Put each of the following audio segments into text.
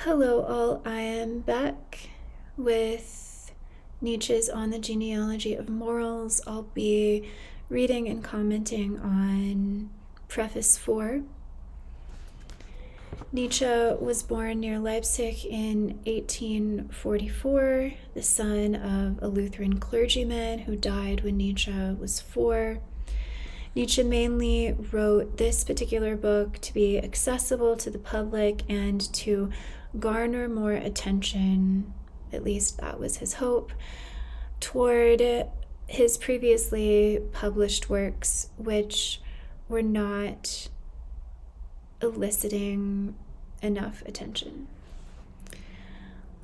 Hello all, I am back with Nietzsche's On the Genealogy of Morals. I'll be reading and commenting on Preface 4. Nietzsche was born near Leipzig in 1844, the son of a Lutheran clergyman who died when Nietzsche was 4. Nietzsche mainly wrote this particular book to be accessible to the public and to garner more attention, at least that was his hope, toward his previously published works, which were not eliciting enough attention.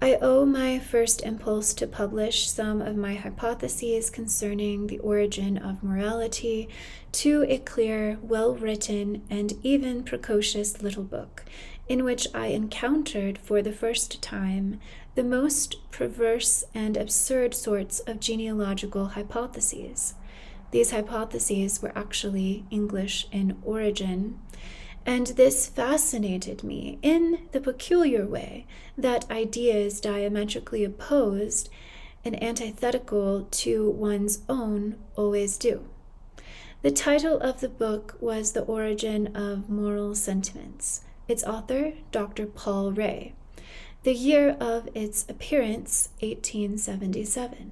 I owe my first impulse to publish some of my hypotheses concerning the origin of morality to a clear, well-written, and even precocious little book, in which I encountered for the first time the most perverse and absurd sorts of genealogical hypotheses. These hypotheses were actually English in origin, and this fascinated me in the peculiar way that ideas diametrically opposed and antithetical to one's own always do. The title of the book was The Origin of Moral Sentiments. Its author, Dr. Paul Ray. The year of its appearance, 1877.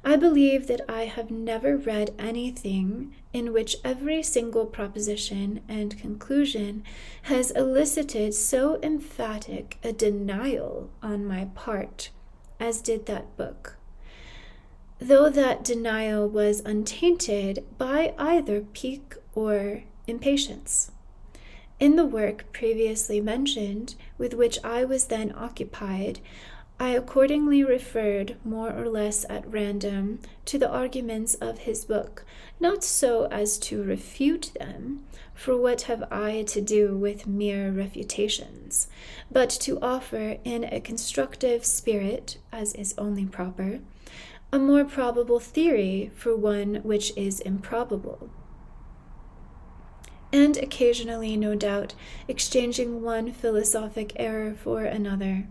I believe that I have never read anything in which every single proposition and conclusion has elicited so emphatic a denial on my part as did that book, though that denial was untainted by either pique or impatience. In the work previously mentioned, with which I was then occupied, I accordingly referred more or less at random to the arguments of his book, not so as to refute them, for what have I to do with mere refutations, but to offer in a constructive spirit, as is only proper, a more probable theory for one which is improbable, and occasionally, no doubt, exchanging one philosophic error for another.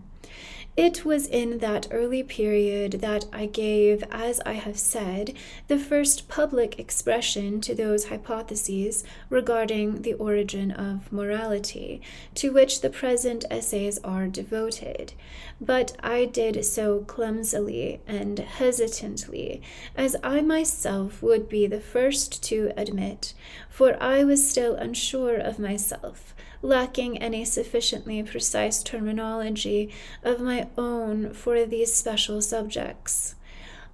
It was in that early period that I gave, as I have said, the first public expression to those hypotheses regarding the origin of morality, to which the present essays are devoted. But I did so clumsily and hesitantly, as I myself would be the first to admit, for I was still unsure of myself, lacking any sufficiently precise terminology of my own for these special subjects.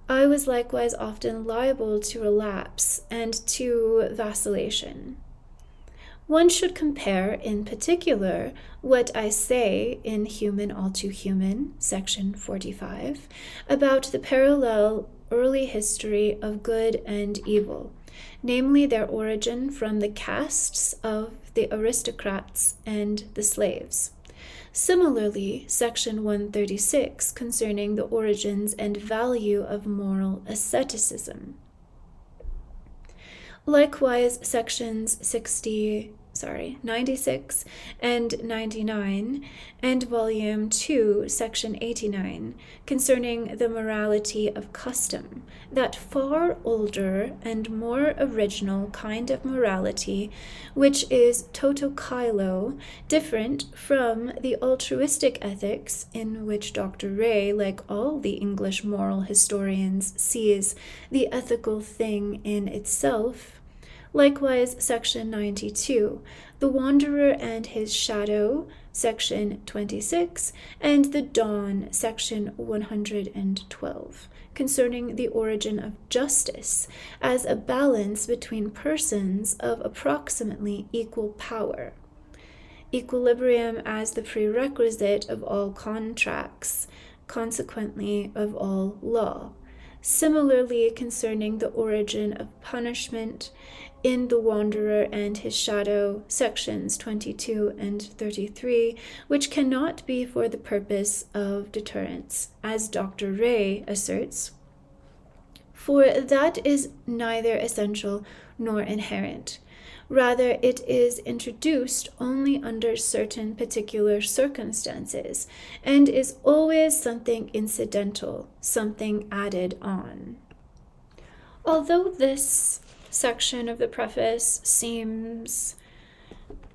I was likewise often liable to relapse and to vacillation. One should compare, in particular, what I say in Human All Too Human, section 45, about the parallel early history of good and evil, namely their origin from the castes of the aristocrats and the slaves. Similarly, section 136 concerning the origins and value of moral asceticism. Likewise, sections 96 and 99, and volume 2, section 89, concerning the morality of custom, that far older and more original kind of morality, which is toto kailo, different from the altruistic ethics in which Dr. Ray, like all the English moral historians, sees the ethical thing in itself. Likewise, section 92, The Wanderer and His Shadow, section 26, and The Dawn, section 112, concerning the origin of justice as a balance between persons of approximately equal power. Equilibrium as the prerequisite of all contracts, consequently of all law. Similarly, concerning the origin of punishment, in The Wanderer and His Shadow, sections 22 and 33, which cannot be for the purpose of deterrence, as Dr. Ray asserts, for that is neither essential nor inherent, Rather, it is introduced only under certain particular circumstances and is always something incidental, something added on. Although this section of the preface seems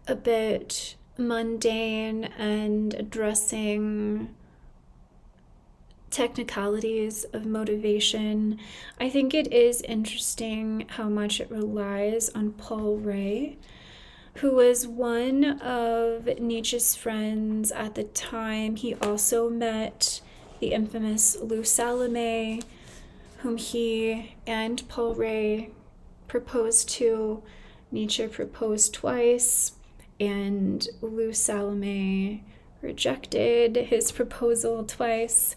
a bit mundane and addressing technicalities of motivation, I think it is interesting how much it relies on Paul Ray, who was one of Nietzsche's friends at the time. He also met the infamous Lou Salome, whom he and Paul Ray proposed to. Nietzsche proposed twice, and Lou Salome rejected his proposal twice.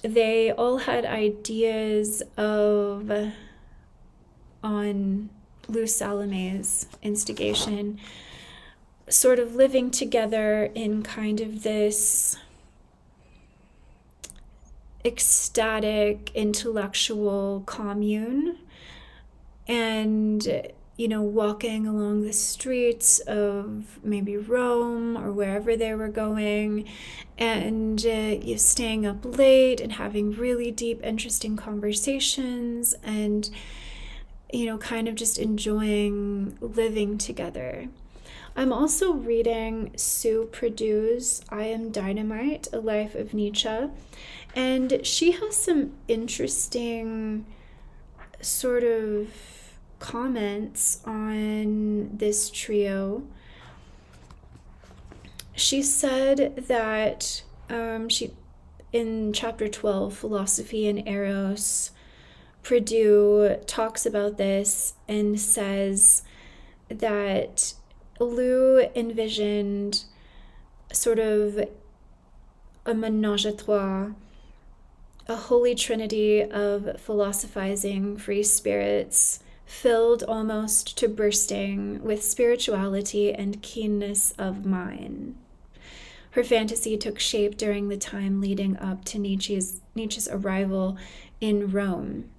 They all had ideas on Lou Salome's instigation, sort of living together in kind of this ecstatic intellectual commune, and walking along the streets of maybe Rome or wherever they were going, and staying up late and having really deep, interesting conversations, and kind of just enjoying living together. I'm also reading Sue Perdue's I Am Dynamite, A Life of Nietzsche, and she has some interesting sort of comments on this trio. She said that in chapter 12, Philosophy and Eros, Perdue talks about this and says that Lou envisioned sort of a menage a trois, a holy trinity of philosophizing free spirits, filled almost to bursting with spirituality and keenness of mind. Her fantasy took shape during the time leading up to Nietzsche's arrival in Rome.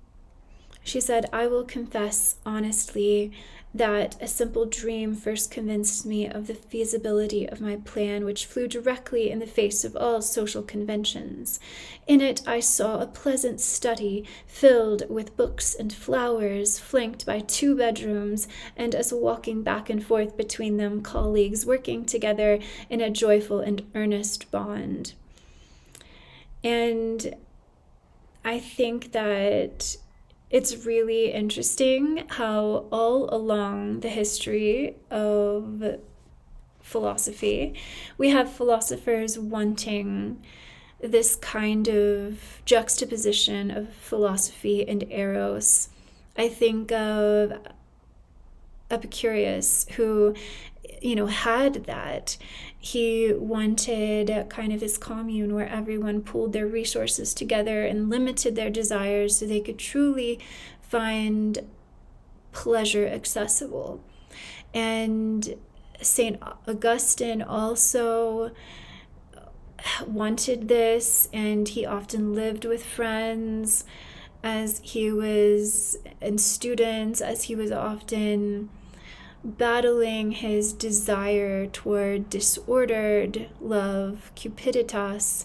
She said, "I will confess honestly that a simple dream first convinced me of the feasibility of my plan, which flew directly in the face of all social conventions. In it I saw a pleasant study filled with books and flowers, flanked by 2 bedrooms, and us walking back and forth between them, colleagues working together in a joyful and earnest bond." And I think that it's really interesting how all along the history of philosophy, we have philosophers wanting this kind of juxtaposition of philosophy and eros. I think of Epicurus, who had that. He wanted kind of his commune where everyone pooled their resources together and limited their desires so they could truly find pleasure accessible. And St. Augustine also wanted this, and he often lived with friends and students, as he was often battling his desire toward disordered love, cupiditas.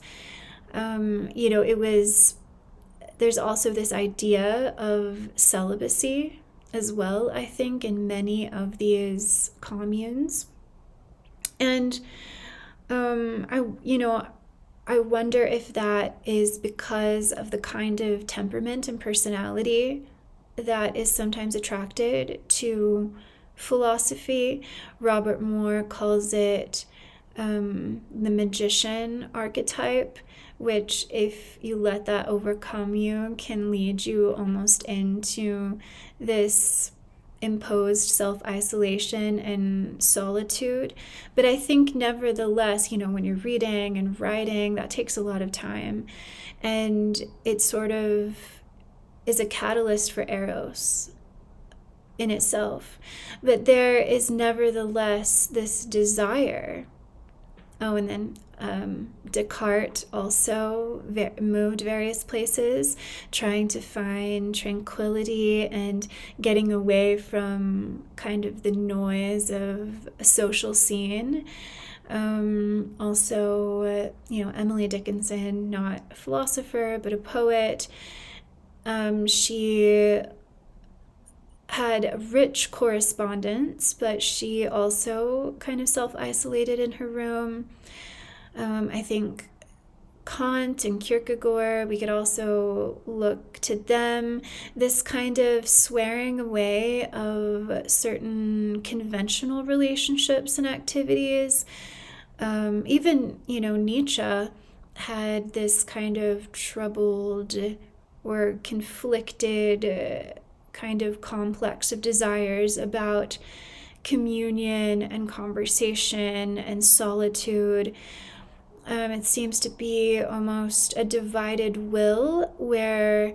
There's also this idea of celibacy as well, I think, in many of these communes. And I wonder if that is because of the kind of temperament and personality that is sometimes attracted to philosophy. Robert Moore calls it the magician archetype, which, if you let that overcome you, can lead you almost into this imposed self-isolation and solitude. But I think nevertheless, when you're reading and writing, that takes a lot of time, and it sort of is a catalyst for eros in itself. But there is nevertheless this desire Oh, and then Descartes also moved various places, trying to find tranquility and getting away from kind of the noise of a social scene. Also, Emily Dickinson, not a philosopher, but a poet. She had a rich correspondence, but she also kind of self-isolated in her room. I think Kant and Kierkegaard, we could also look to them. This kind of swearing away of certain conventional relationships and activities. Even, Nietzsche had this kind of troubled or conflicted kind of complex of desires about communion and conversation and solitude. It seems to be almost a divided will where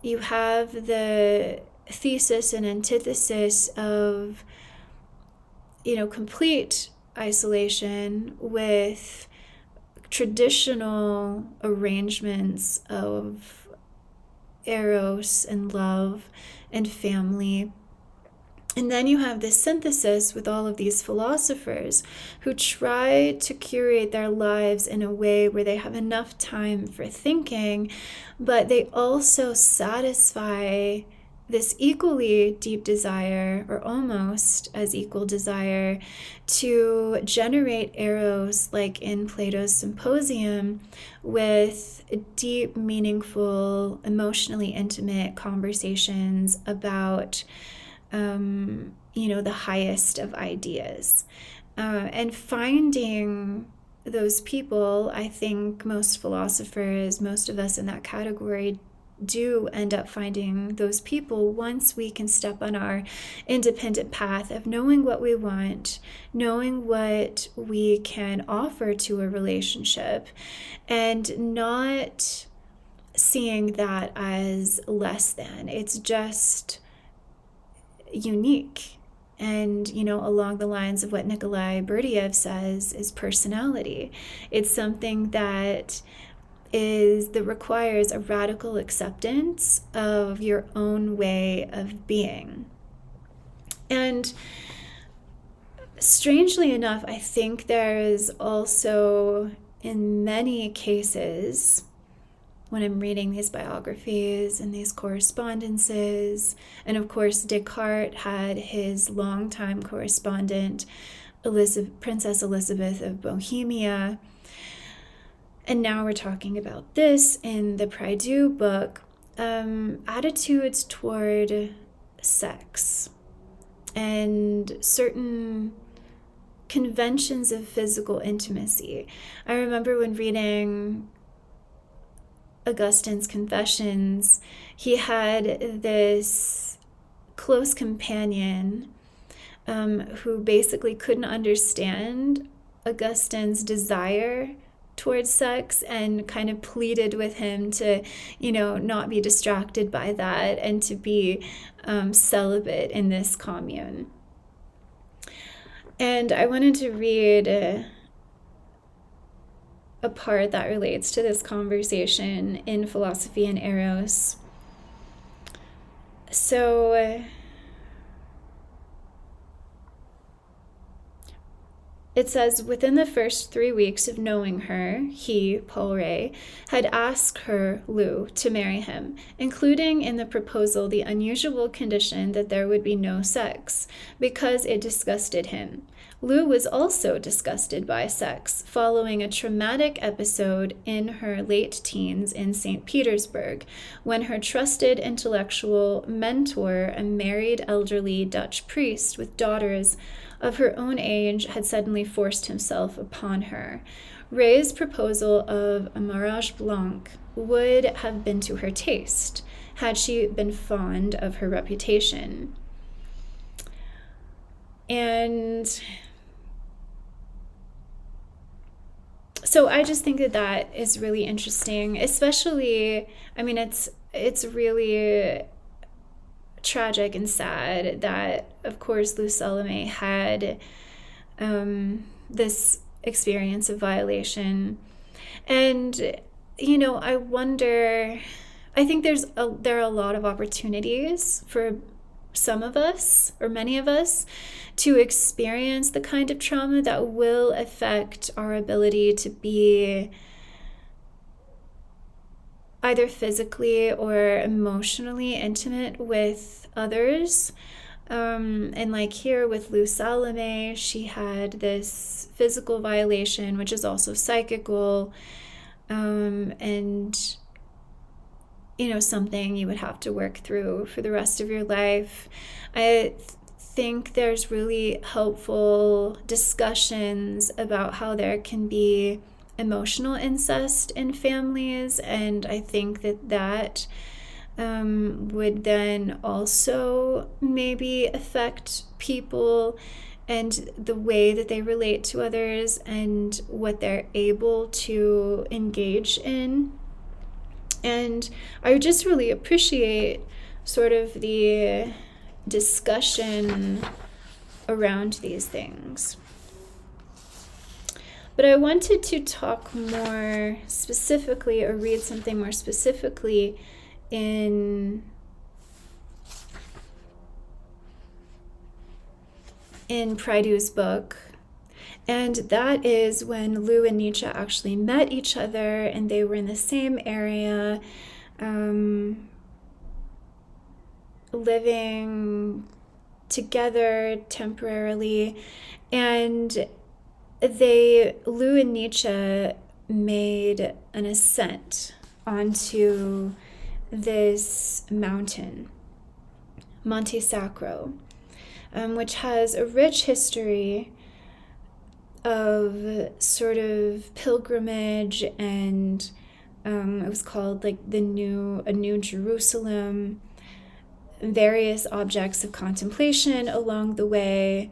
you have the thesis and antithesis of, complete isolation with traditional arrangements of eros and love and family. And then you have this synthesis with all of these philosophers who try to curate their lives in a way where they have enough time for thinking, but they also satisfy this equally deep desire, or almost as equal desire, to generate eros, like in Plato's Symposium, with deep, meaningful, emotionally intimate conversations about the highest of ideas. And finding those people, I think most philosophers, most of us in that category, do end up finding those people once we can step on our independent path of knowing what we want, knowing what we can offer to a relationship, and not seeing that as less than. It's just unique. And, along the lines of what Nikolai Berdyaev says is personality. It's something that requires a radical acceptance of your own way of being. And strangely enough, I think there is also, in many cases, when I'm reading these biographies and these correspondences, and of course Descartes had his longtime correspondent, Princess Elizabeth of Bohemia, and now we're talking about this in the Prideaux book, attitudes toward sex and certain conventions of physical intimacy. I remember when reading Augustine's Confessions, he had this close companion who basically couldn't understand Augustine's desire towards sex and kind of pleaded with him to, not be distracted by that and to be celibate in this commune. And I wanted to read a part that relates to this conversation in Philosophy and Eros. So it says, within the first 3 weeks of knowing her, he, Paul Ray, had asked her, Lou, to marry him, including in the proposal the unusual condition that there would be no sex, because it disgusted him. Lou was also disgusted by sex, following a traumatic episode in her late teens in St. Petersburg, when her trusted intellectual mentor, a married elderly Dutch priest with daughters of her own age, had suddenly forced himself upon her. Ray's proposal of a mariage blanc would have been to her taste, had she been fond of her reputation. And so I just think that is really interesting, especially, it's really tragic and sad that, of course, Lou Salome had this experience of violation. And, you know, I wonder, I think there are a lot of opportunities for some of us, or many of us, to experience the kind of trauma that will affect our ability to be either physically or emotionally intimate with others. And like here with Lou Salome, she had this physical violation, which is also psychical, and, you know, something you would have to work through for the rest of your life. I think there's really helpful discussions about how there can be emotional incest in families, and I think that would then also maybe affect people and the way that they relate to others and what they're able to engage in. And I just really appreciate sort of the discussion around these things. But I wanted to talk more specifically, or read something more specifically in Prideaux's book. And that is when Lou and Nietzsche actually met each other, and they were in the same area, living together temporarily. And Lou and Nietzsche made an ascent onto this mountain, Monte Sacro, which has a rich history of sort of pilgrimage, and it was called like a New Jerusalem, various objects of contemplation along the way.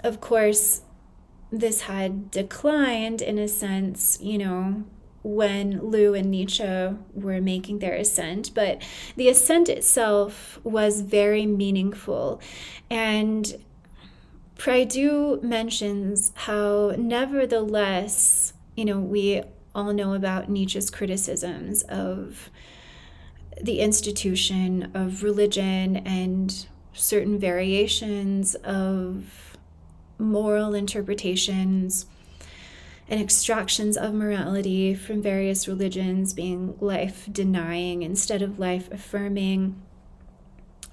Of course, this had declined in a sense, you know, when Lou and Nietzsche were making their ascent, but the ascent itself was very meaningful. And Preface mentions how, nevertheless, you know, we all know about Nietzsche's criticisms of the institution of religion and certain variations of moral interpretations and extractions of morality from various religions being life-denying instead of life-affirming.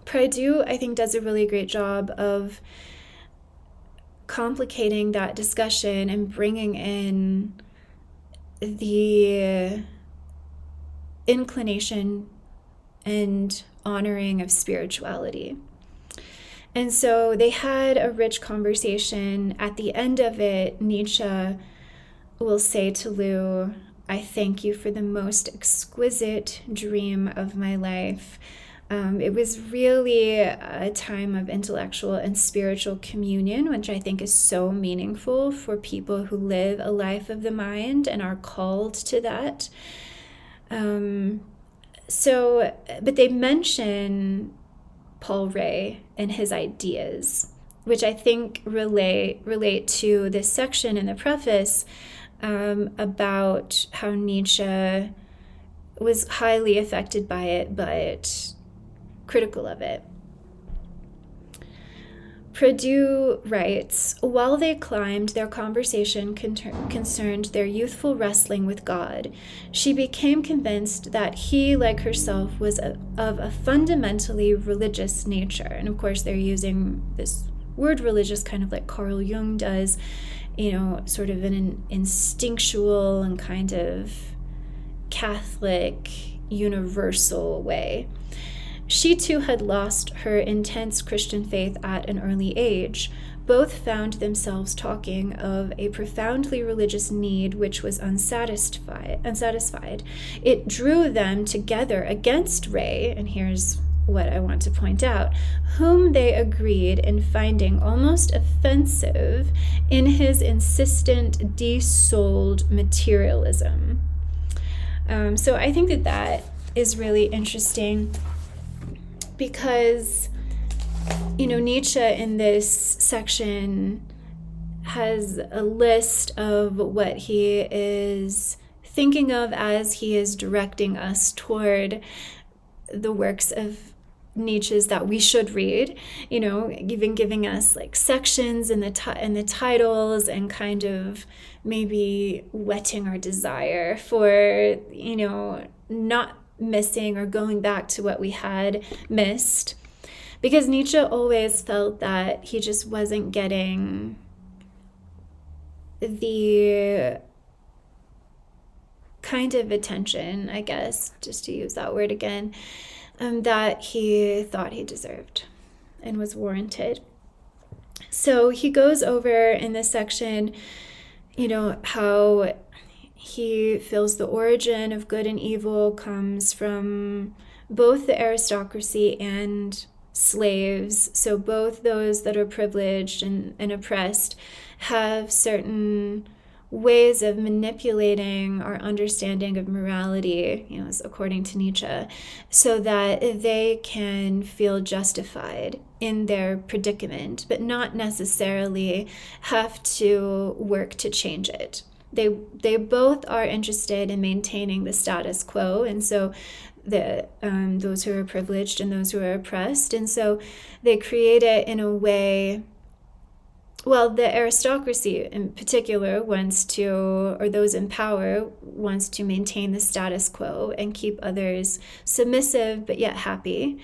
Preface, I think, does a really great job of complicating that discussion and bringing in the inclination and honoring of spirituality. And so they had a rich conversation. At the end of it, Nietzsche will say to Lou, "I thank you for the most exquisite dream of my life." It was really a time of intellectual and spiritual communion, which I think is so meaningful for people who live a life of the mind and are called to that. But they mention Paul Ray and his ideas, which I think relate to this section in the preface about how Nietzsche was highly affected by it, but critical of it. Preface writes, "While they climbed, their conversation concerned their youthful wrestling with God. She became convinced that he, like herself, was of a fundamentally religious nature." And of course, they're using this word religious kind of like Carl Jung does, you know, sort of in an instinctual and kind of Catholic, universal way. She too had lost her intense Christian faith at an early age. Both found themselves talking of a profoundly religious need which was unsatisfied. It drew them together against Ray, and here's what I want to point out, whom they agreed in finding almost offensive in his insistent de-souled materialism. So I think that is really interesting, because, you know, Nietzsche in this section has a list of what he is thinking of as he is directing us toward the works of Nietzsche's that we should read, even giving us like sections in the titles, and kind of maybe whetting our desire for, not missing or going back to what we had missed. Because Nietzsche always felt that he just wasn't getting the kind of attention, I guess, just to use that word again, that he thought he deserved and was warranted. So he goes over in this section, how he feels the origin of good and evil comes from both the aristocracy and slaves. So both those that are privileged and oppressed have certain ways of manipulating our understanding of morality, according to Nietzsche, so that they can feel justified in their predicament, but not necessarily have to work to change it. They both are interested in maintaining the status quo, and so those who are privileged and those who are oppressed, and so they create it in a way. Well, the aristocracy in particular or those in power wants to maintain the status quo and keep others submissive but yet happy.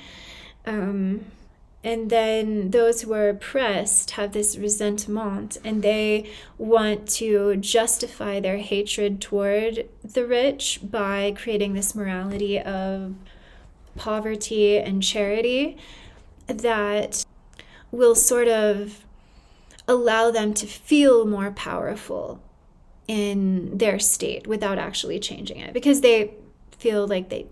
And then those who are oppressed have this resentment, and they want to justify their hatred toward the rich by creating this morality of poverty and charity that will sort of allow them to feel more powerful in their state without actually changing it, because they feel like they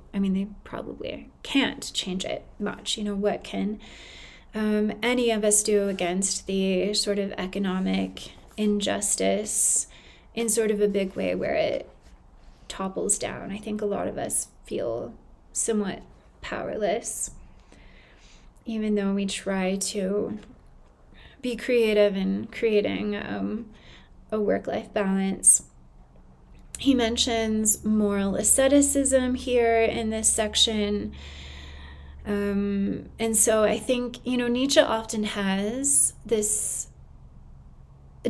probably can't change it much. What can any of us do against the sort of economic injustice in sort of a big way where it topples down? I think a lot of us feel somewhat powerless, even though we try to be creative in creating a work-life balance. He mentions moral asceticism here in this section. And so I think, Nietzsche often has this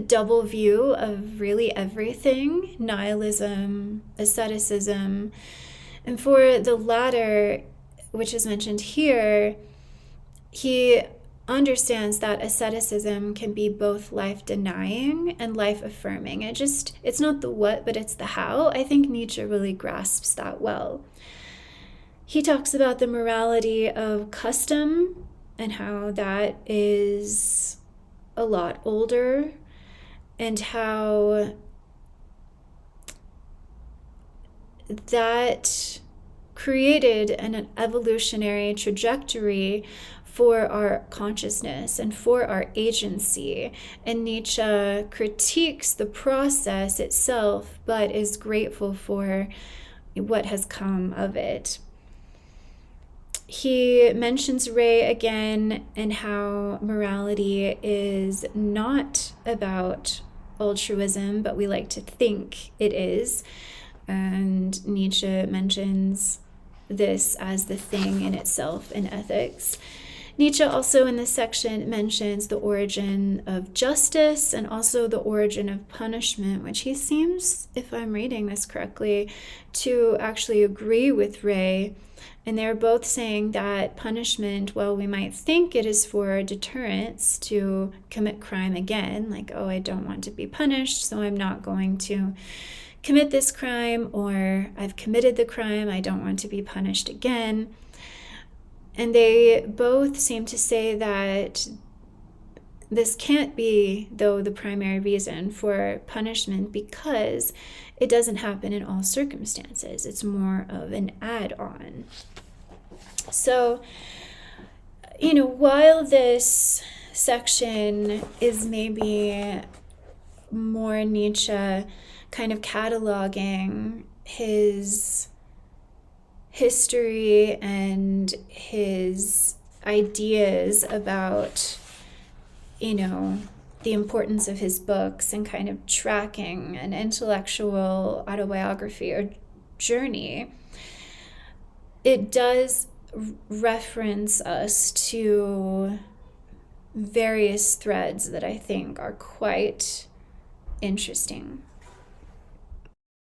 double view of really everything, nihilism, asceticism. And for the latter, which is mentioned here, he understands that asceticism can be both life-denying and life-affirming. It's not the what, but it's the how. I think Nietzsche really grasps that well. He talks about the morality of custom and how that is a lot older, and how that created an evolutionary trajectory for our consciousness and for our agency. And Nietzsche critiques the process itself, but is grateful for what has come of it. He mentions Ray again, and how morality is not about altruism, but we like to think it is. And Nietzsche mentions this as the thing in itself in ethics. Nietzsche also in this section mentions the origin of justice and also the origin of punishment, which he seems, if I'm reading this correctly, to actually agree with Ray. And they're both saying that punishment, well, we might think it is for deterrence to commit crime again, like, oh, I don't want to be punished, so I'm not going to commit this crime, or I've committed the crime, I don't want to be punished again. And they both seem to say that this can't be, though, the primary reason for punishment, because it doesn't happen in all circumstances. It's more of an add-on. So, while this section is maybe more Nietzsche kind of cataloging his history and his ideas about, the importance of his books and kind of tracking an intellectual autobiography or journey, it does reference us to various threads that I think are quite interesting.